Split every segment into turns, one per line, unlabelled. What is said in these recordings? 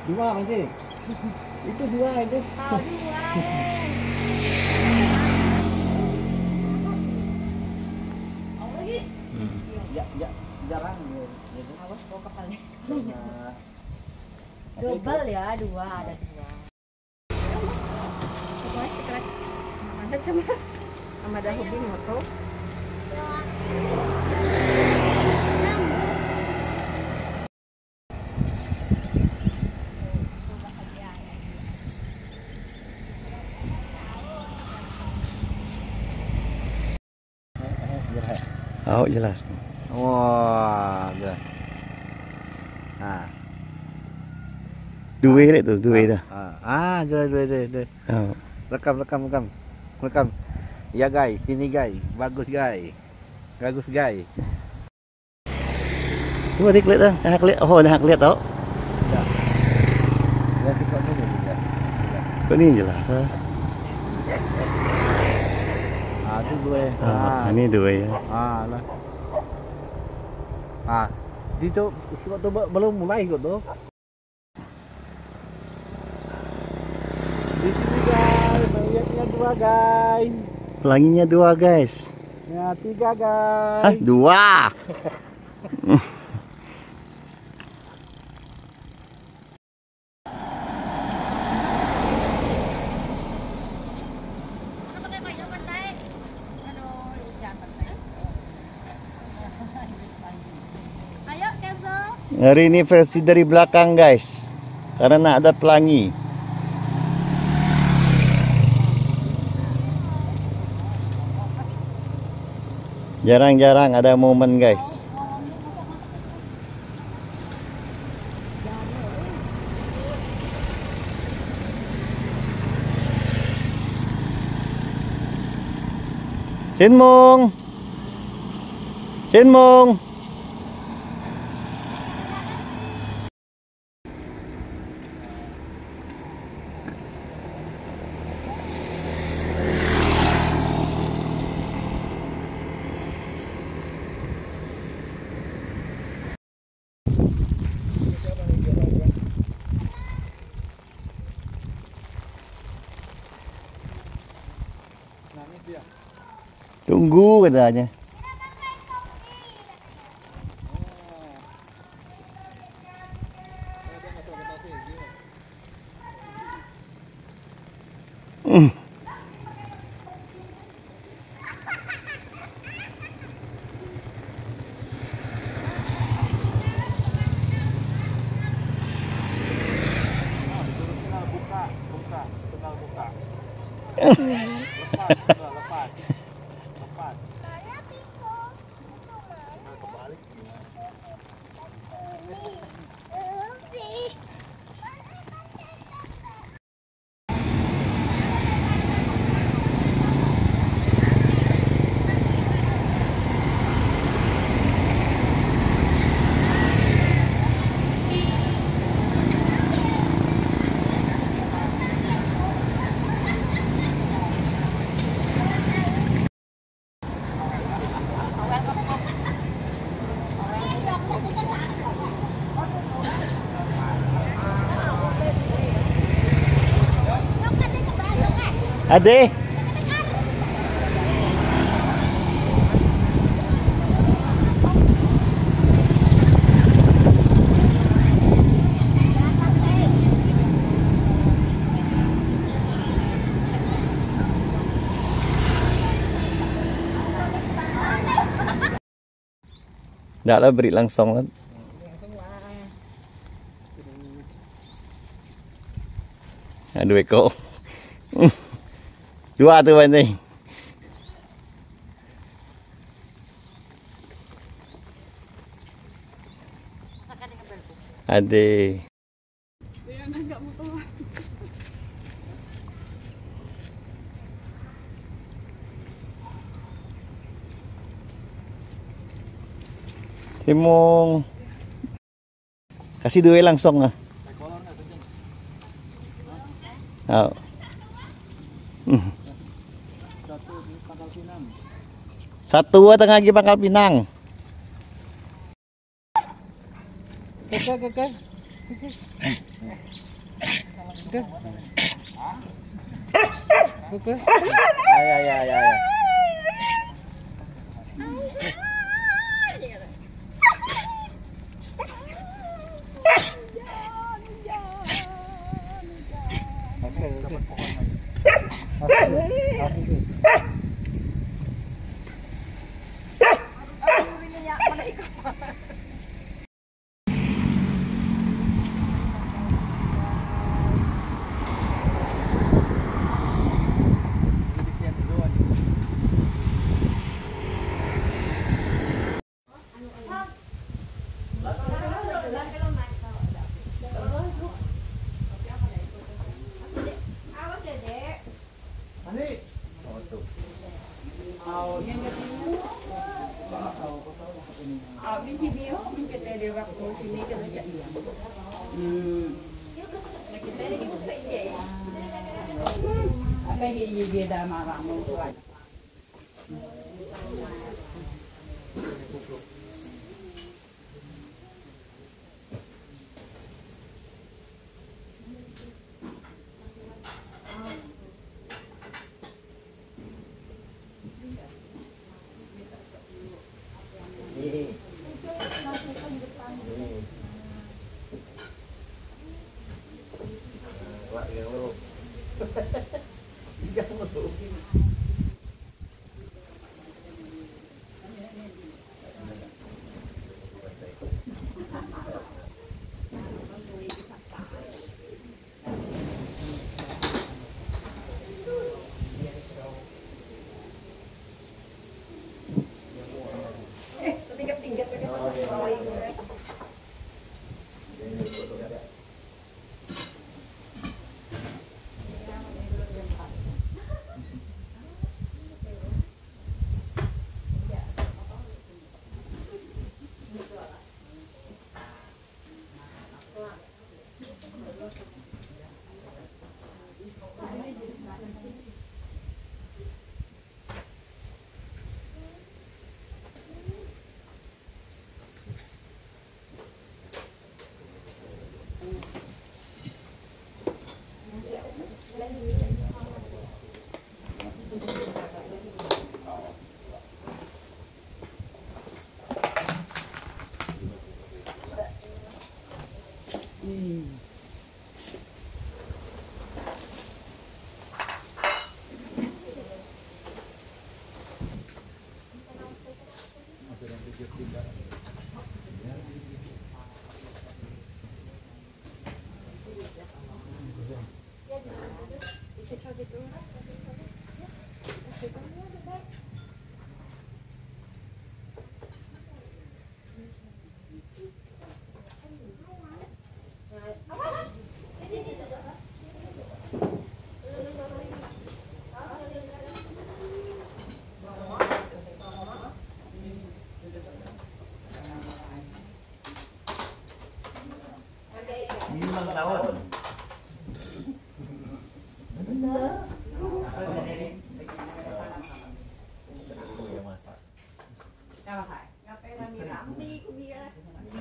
Dua masih. Itu dua itu.
Oh, dua.
Ya, ya, jarang dia.
Awas bawa kepalanya.
Nah,
Double ya, dua ada dua. Pokoknya sekerat ada sama ada hobi moto.
Oh jelas. Wah, jelas. Nah, dua itu, dua dah. Jelas, dua. Oh. Rekam. Ya guys, sini guys, bagus guys. Coba diklik dah, lihat. Oh, dah lihat tau. Ya, kok ini juga. Kok ini jelas. Itu dua. Ini dua ya. Lah. Di tu belum mulai kok tuh. Di sini guys, pelanginya dua guys. Pelanginya dua guys. Ya, tiga guys. Dua. Hari ini versi dari belakang guys, karena ada pelangi. Jarang-jarang ada momen guys. Sinmung. Tunggu katanya. Lepas. Mana pisau? Kebalik gimana? Ade. Nggak lah, beri langsung kan. Aduh Eko. Dua tuh ini. Ade. Simung. Kasih dua langsung ah. Oh. Satu tengah lagi Pangkal Pinang. Kakak. Oke. Ya.
Apa yang beda marah mau tuan?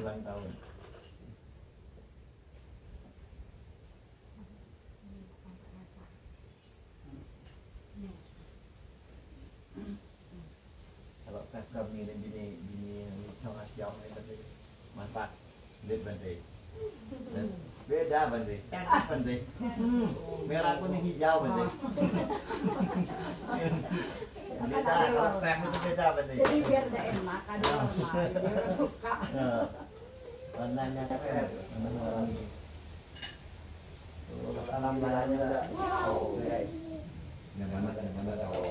Tahun. Kalau saya kami dan bini ngasih jauh tadi masak lihat bandai. Beda bandai, cantik bandai. Merah kuning hijau bandai. Beda, kalau chef itu beda bandai.
Jadi biar tidak enak, ada orang dia suka.
Warnanya keren, warna ini. Salam balanya ada. Oh guys. Yang mana tahu.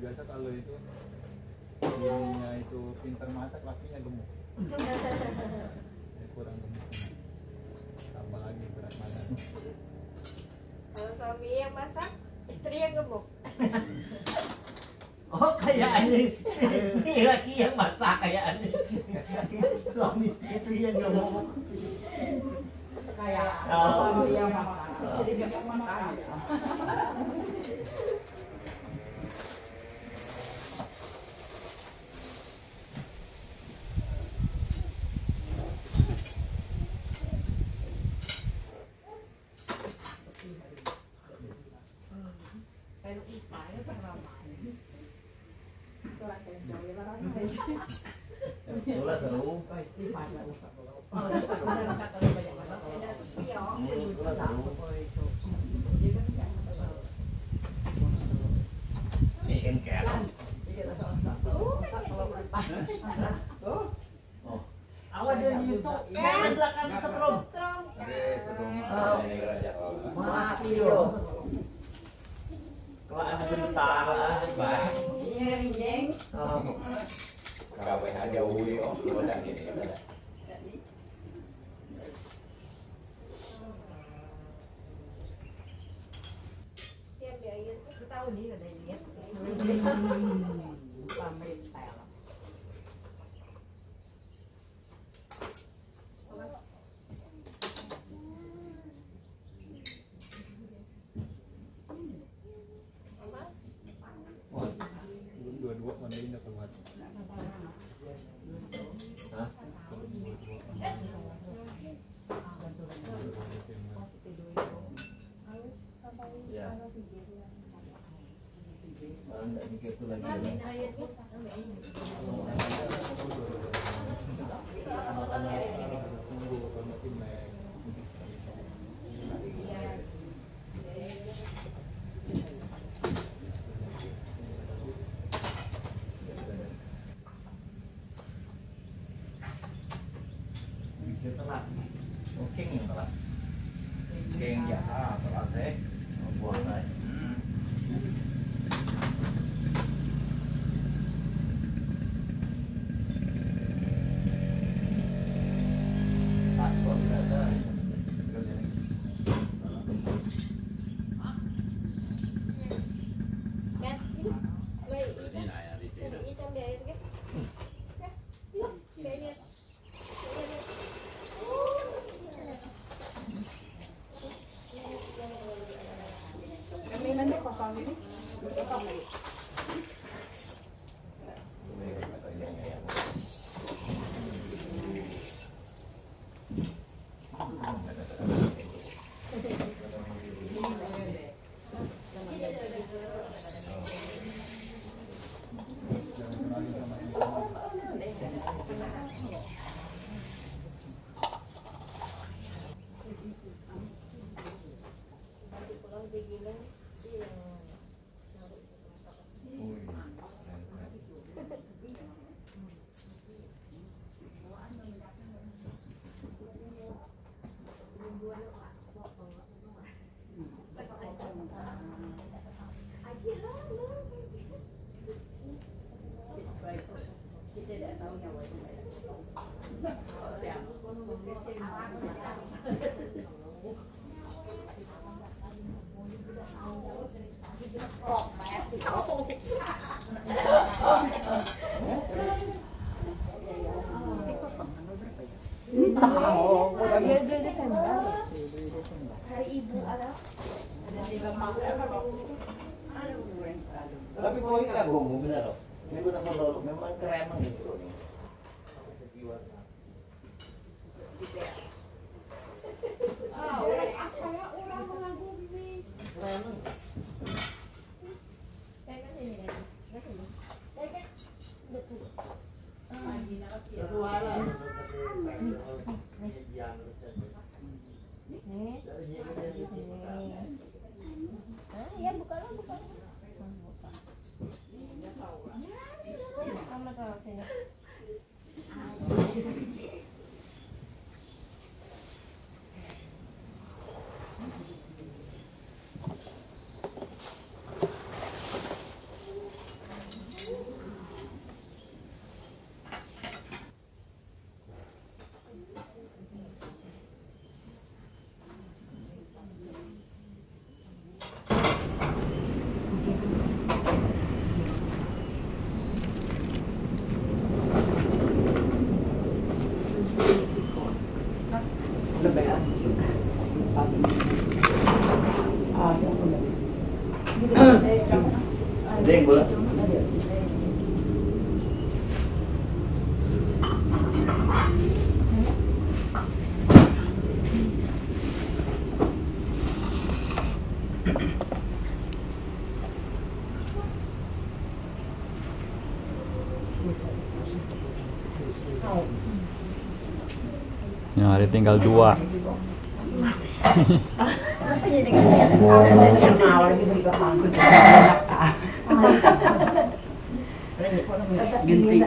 Biasa kalau itu ininya itu pintar masak, lakinya gemuk. Saya kurang gemuk. Tambah lagi berat badan.
Kalau suami yang masak, istri yang gemuk.
Oh kayak ini laki yang masak kayak ini. Suami itu yang gemuk.
yang masak. Jadi dia makan. Kalau ipanya ramai. Surat yang jauh lah.
Itulah seru.
Ipanya usah. Oh, sekarang kata banyak banget.
Itulah seru. Ini kan kayak. Awak dia di YouTube, kan belakang setrum. Mati yo. Kalau ada berita apa?
Iya, Jeng.
Kawin aja uli oh, udah gini.
Tiap biaya itu tahu nih ada lihat.
Sampai style.
Dua-dua mana ini keluar.
Hah? Ya. Orang tidak mikir itu lagi. Mikir telat. Oke yang telat. Keng biasa telat deh. Buang aja.
Hari ibu ada.
Tapi kalau ini kagum, benar loh. Ini guna foto memang keren gitu.
Ya buka lah. Kamu tahu sini.
Ding boleh.
Ya, hari tinggal 2.
Ginti.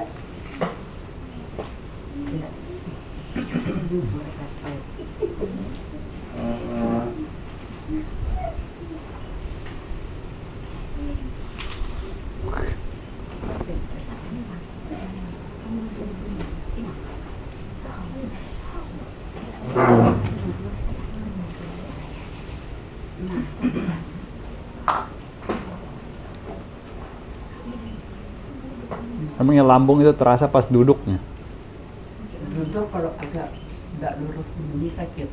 Emangnya lambung itu terasa pas duduknya?
Duduk kalau agak nggak lurus begini sakit.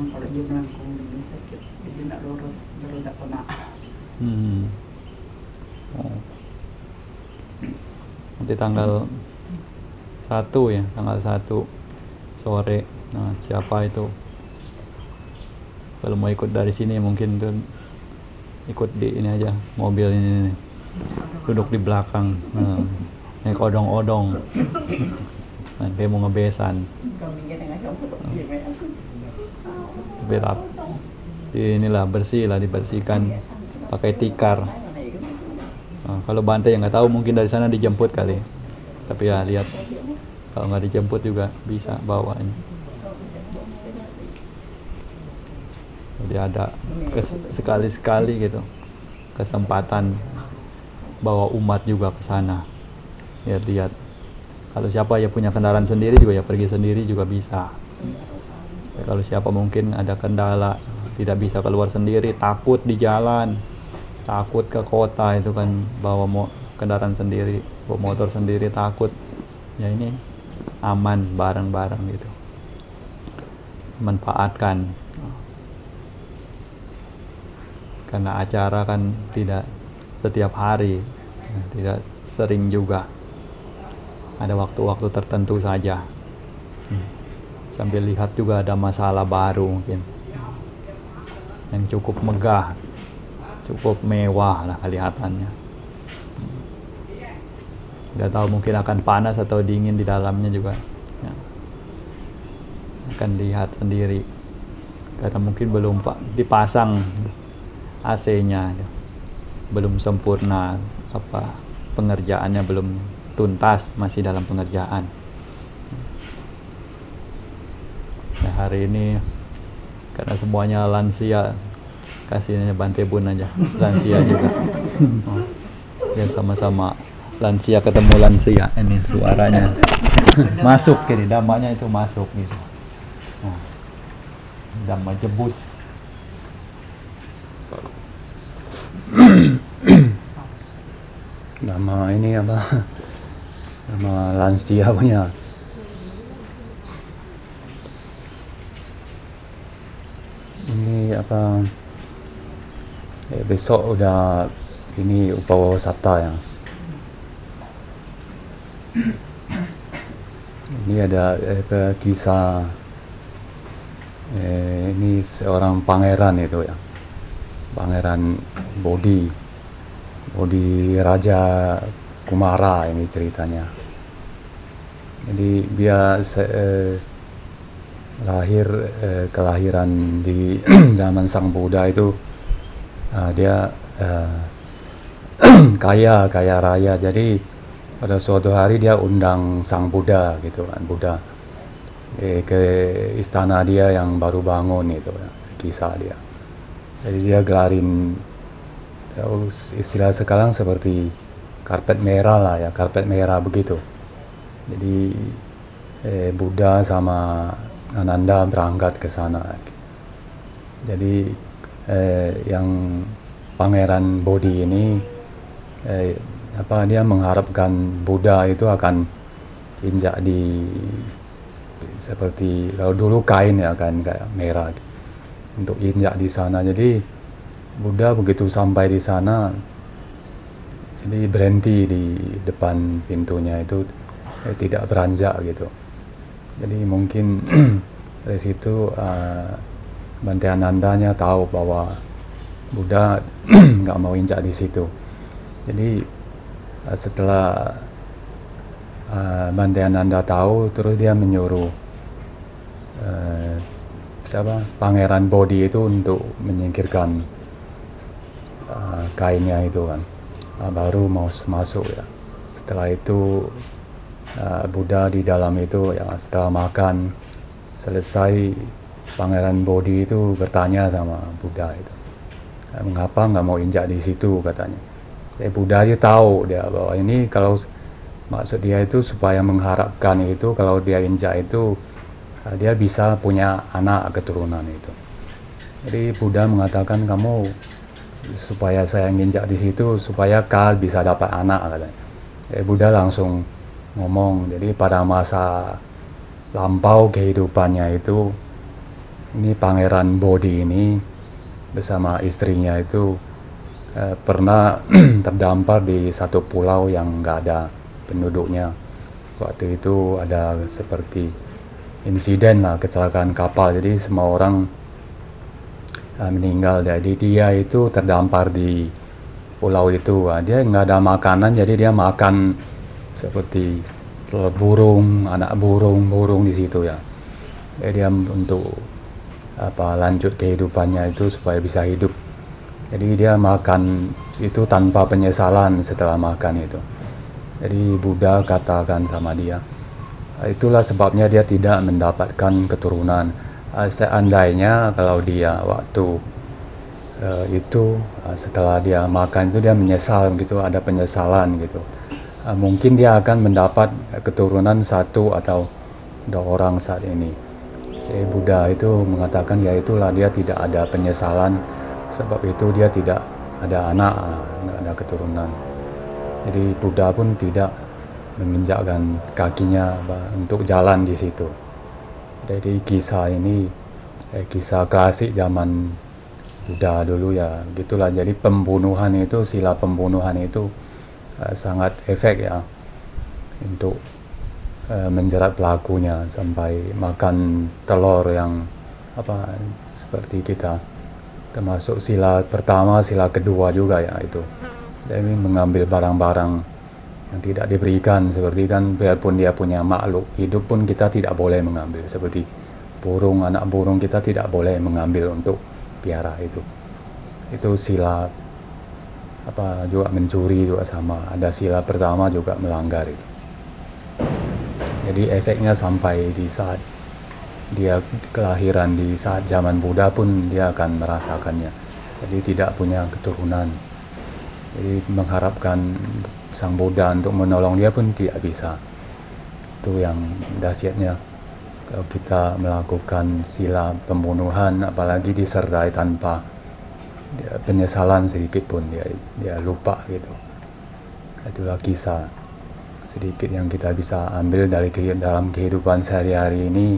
Kalau dia melengkung begini sakit. Jadi nggak lurus, baru nggak kena.
Oh. Nanti tanggal 1 ya, tanggal 1 sore. Nah, siapa itu? Kalau mau ikut dari sini mungkin tuh ikut di ini aja, mobil ini nih. Duduk di belakang, naik odong-odong. Nanti mau ngebesan. Tapi inilah bersih lah, dibersihkan pakai tikar. Nah, kalau Bante yang nggak tahu mungkin dari sana dijemput kali. Tapi ya lihat, kalau nggak dijemput juga bisa bawanya. Jadi ada sekali-sekali gitu kesempatan bawa umat juga ke sana. Ya lihat. Kalau siapa ya punya kendaraan sendiri juga ya pergi sendiri juga bisa. Ya, kalau siapa mungkin ada kendala tidak bisa keluar sendiri, takut di jalan, takut ke kota itu kan bawa kendaraan sendiri, bawa motor sendiri takut. Ya ini aman bareng-bareng gitu. Manfaatkan. Karena acara kan tidak setiap hari, tidak sering juga, ada waktu-waktu tertentu saja. Sambil lihat juga ada masalah baru mungkin yang cukup megah, cukup mewah lah kelihatannya. Tidak tahu mungkin akan panas atau dingin di dalamnya juga ya. Akan lihat sendiri karena mungkin belum dipasang AC-nya ya. Belum sempurna, pengerjaannya belum tuntas, masih dalam pengerjaan. Nah, hari ini karena semuanya lansia, kasihnya Bante Bun aja, lansia juga. Dan sama-sama lansia ketemu lansia, ini suaranya masuk kiri, damanya itu masuk gitu. Nah, dhamma jebus.
Nama ini apa? Nama lansia punya. Ini apa? Besok udah ini Upawasata ya. Ini ada kisah ini seorang pangeran itu ya. Pangeran Bodhi Raja Kumara ini ceritanya. Jadi dia kelahiran di zaman Sang Buddha itu dia kaya raya. Jadi pada suatu hari dia undang Sang Buddha gitu kan, Buddha ke istana dia yang baru bangun itu ya, kisah dia. Jadi dia gelarin istilah sekarang seperti karpet merah lah ya, karpet merah begitu. Jadi Buddha sama Ananda berangkat ke sana. Jadi yang Pangeran Bodhi ini dia mengharapkan Buddha itu akan injak di seperti kalau dulu kain ya kan kayak merah. untuk injak di sana. Jadi Buddha begitu sampai di sana, jadi berhenti di depan pintunya itu, tidak beranjak gitu. Jadi mungkin dari situ Bante Anandanya tahu bahwa Buddha nggak mau injak di situ. Jadi setelah Bante Ananda tahu, terus dia menyuruh Pangeran Bodhi itu untuk menyingkirkan kainnya itu kan, baru mau masuk ya. Setelah itu Buddha di dalam itu ya, setelah makan selesai, Pangeran Bodhi itu bertanya sama Buddha itu, mengapa nggak mau injak di situ katanya. Buddha dia tahu dia bahwa ini kalau maksud dia itu supaya mengharapkan itu kalau dia injak itu dia bisa punya anak keturunan itu. Jadi Buddha mengatakan, kamu supaya saya nginjak di situ supaya kal bisa dapat anak katanya. Buddha langsung ngomong, jadi pada masa lampau kehidupannya itu, ini Pangeran Bodhi ini bersama istrinya itu pernah terdampar di satu pulau yang nggak ada penduduknya. Waktu itu ada seperti insiden lah, kecelakaan kapal, jadi semua orang meninggal. Jadi dia itu terdampar di pulau itu. Dia nggak ada makanan, jadi dia makan seperti telur burung, anak burung di situ ya. Jadi dia untuk lanjut kehidupannya itu supaya bisa hidup. Jadi dia makan itu tanpa penyesalan setelah makan itu. Jadi Buddha katakan sama dia, itulah sebabnya dia tidak mendapatkan keturunan. Seandainya kalau dia waktu itu setelah dia makan itu dia menyesal gitu, ada penyesalan gitu, mungkin dia akan mendapat keturunan 1 atau 2 orang saat ini. Jadi Buddha itu mengatakan, ya itulah dia tidak ada penyesalan, sebab itu dia tidak ada anak, tidak ada keturunan. Jadi Buddha pun tidak menginjakkan kakinya untuk jalan di situ. Jadi kisah ini kisah klasik zaman Buddha dulu ya, gitulah. Jadi pembunuhan itu, sila pembunuhan itu sangat efek ya untuk menjerat pelakunya sampai makan telur yang seperti kita, termasuk sila pertama, sila kedua juga ya itu. Jadi mengambil barang-barang yang tidak diberikan, seperti kan biarpun dia punya makhluk hidup pun kita tidak boleh mengambil, seperti burung, anak burung kita tidak boleh mengambil untuk piara itu sila juga mencuri juga sama, ada sila pertama juga melanggar itu. Jadi efeknya sampai di saat dia kelahiran, di saat zaman Buddha pun dia akan merasakannya. Jadi tidak punya keturunan, jadi mengharapkan Sang Buddha untuk menolong dia pun tidak bisa. Itu yang dahsyatnya kalau kita melakukan sila pembunuhan, apalagi disertai tanpa penyesalan sedikit pun, dia lupa gitu. Itulah kisah sedikit yang kita bisa ambil dari dalam kehidupan sehari-hari ini.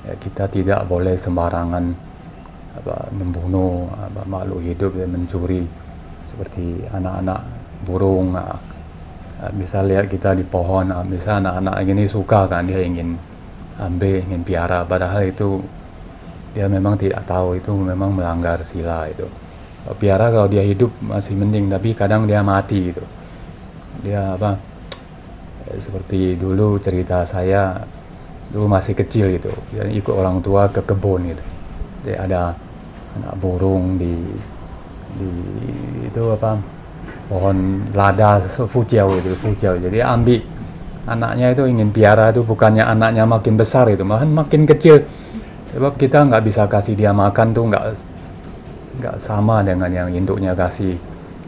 Ya, kita tidak boleh sembarangan membunuh makhluk hidup dan mencuri seperti anak-anak burung. Bisa lihat kita di pohon, bisa anak-anak ini suka kan, dia ingin ambil, ingin piara, padahal itu dia memang tidak tahu itu memang melanggar sila itu. Piara kalau dia hidup masih mending, tapi kadang dia mati gitu. Dia seperti dulu cerita saya, dulu masih kecil gitu, jadi ikut orang tua ke kebun gitu. Jadi ada anak burung di itu pohon lada fujiao itu, jadi ambil anaknya itu, ingin piara itu, bukannya anaknya makin besar itu, malah makin kecil. Sebab kita nggak bisa kasih dia makan tuh, nggak sama dengan yang induknya kasih.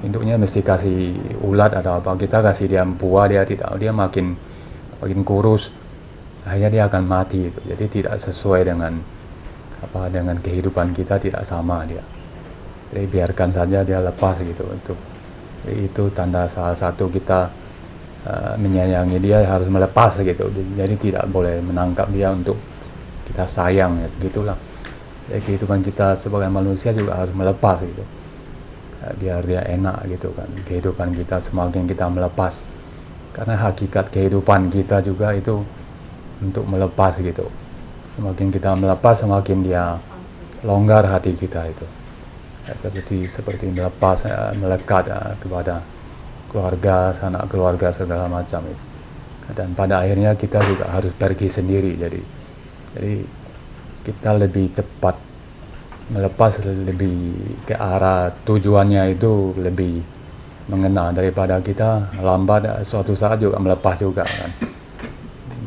Induknya mesti kasih ulat atau apa, kita kasih dia buah, dia tidak, dia makin kurus, akhirnya dia akan mati itu. Jadi tidak sesuai dengan dengan kehidupan kita, tidak sama dia. Jadi biarkan saja dia lepas gitu. Itu tanda salah satu kita menyayangi dia, harus melepas gitu. Jadi tidak boleh menangkap dia untuk kita sayang ya, gitulah. Ya, kehidupan kita sebagai manusia juga harus melepas gitu. Biar dia enak gitu kan. Kehidupan kita semakin kita melepas. Karena hakikat kehidupan kita juga itu untuk melepas gitu. Semakin kita melepas, semakin dia longgar hati kita itu. Ya, seperti melepas, melekat kepada keluarga, sanak keluarga segala macam itu. Dan pada akhirnya kita juga harus pergi sendiri. Jadi kita lebih cepat melepas, lebih ke arah tujuannya itu lebih mengena daripada kita lambat suatu saat juga melepas juga kan.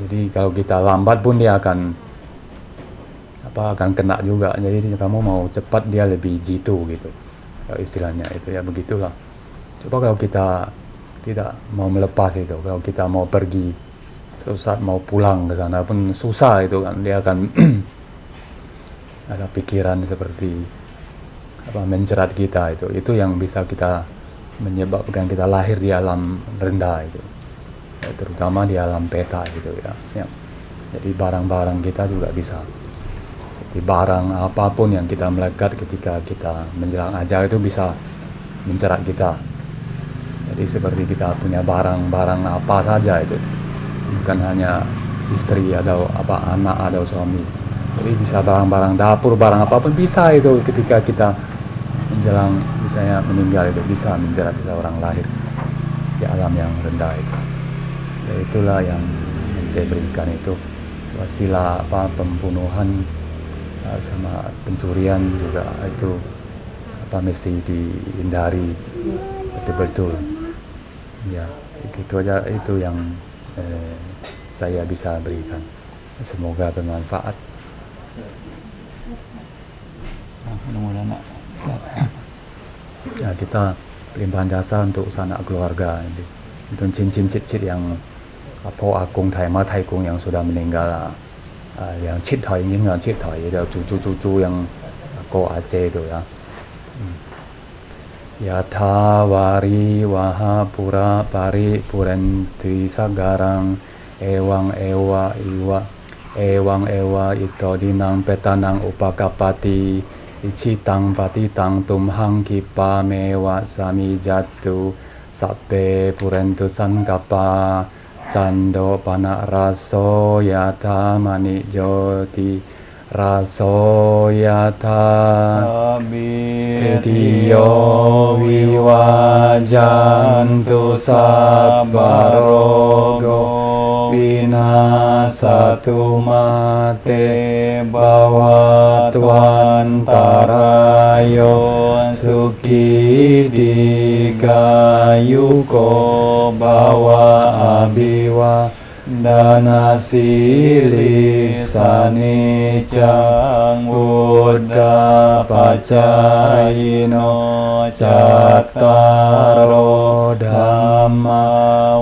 Jadi kalau kita lambat pun dia akan kena juga. Jadi kamu mau cepat dia lebih jitu gitu. Kalau istilahnya itu ya begitulah. Coba kalau kita tidak mau melepas itu, kalau kita mau pergi suatu saat mau pulang ke sana pun susah itu kan, dia akan ada pikiran seperti menjerat kita itu yang bisa kita menyebabkan kita lahir di alam rendah itu, ya, terutama di alam peta gitu ya. Jadi barang-barang kita juga bisa seperti barang apapun yang kita melekat ketika kita menjelang ajal itu bisa menjerat kita. Jadi seperti kita punya barang-barang apa saja itu, bukan hanya istri atau anak atau suami. Jadi bisa barang-barang dapur, barang apapun bisa itu ketika kita menjelang misalnya meninggal itu bisa menjerat kita orang lahir di alam yang rendah itu. Ya, itulah yang kita berikan itu wasilah pembunuhan sama pencurian juga itu mesti dihindari betul-betul. Ya, itu aja itu yang saya bisa berikan. Semoga bermanfaat.
Mudah-mudahan
ya, kita limpahan jasa untuk sanak keluarga untuk cincin cicit yang po akung taikung yang sudah meninggal, yang citai yang citai ada cucu-cucu yang ko Aceh itu ya. Yatha wari waha pura pari purenti sagarang ewang ewa ito dinang petanang upakapati icitang patitang tumhang kipa mewa sami jatu sape purentu sankapa cando panak raso yata mani joti raso yata ketiyo wiwajantu sabbarogo binasatu mate bawatwantarayo suki digayuko bawa abiwa dana silisani cang uda pacayino cattaro dhamma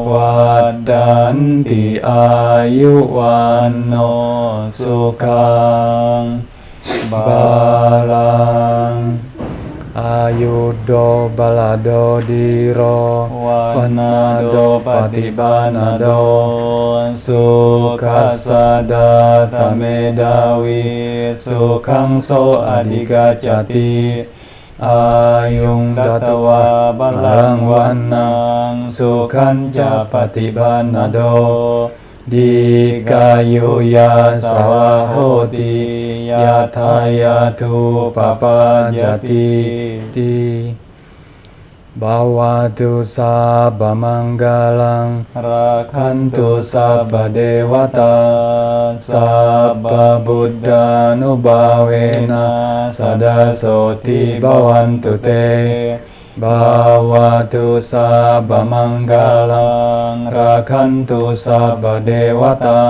wadanti ayuwano sukang balang ayudo balado diro wanado patibanado sukasada tamedawi sukang so adigacati ayung datawa balang wanang sukan patibanado dikayuya sawahoti yatayatu papajati ti bawatu sabba manggalang rakantu sabba dewata sabba buddha nubawena sadasoti bawantu te bawatu sabba manggalang rakantu sabba dewata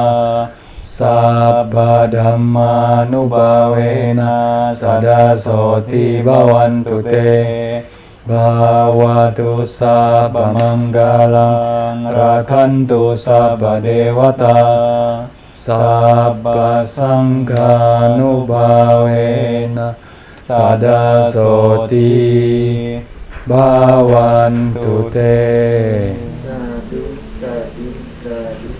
sabba dhamma nubawena sadasoti bawantu te bawatu sabba manggalang rakantu sabba dewata sabba sangha nubawena sadasoti bawantu te.
Sadu, sadu, sadu.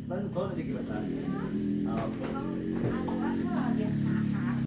Tonton aja kita.
Memang anak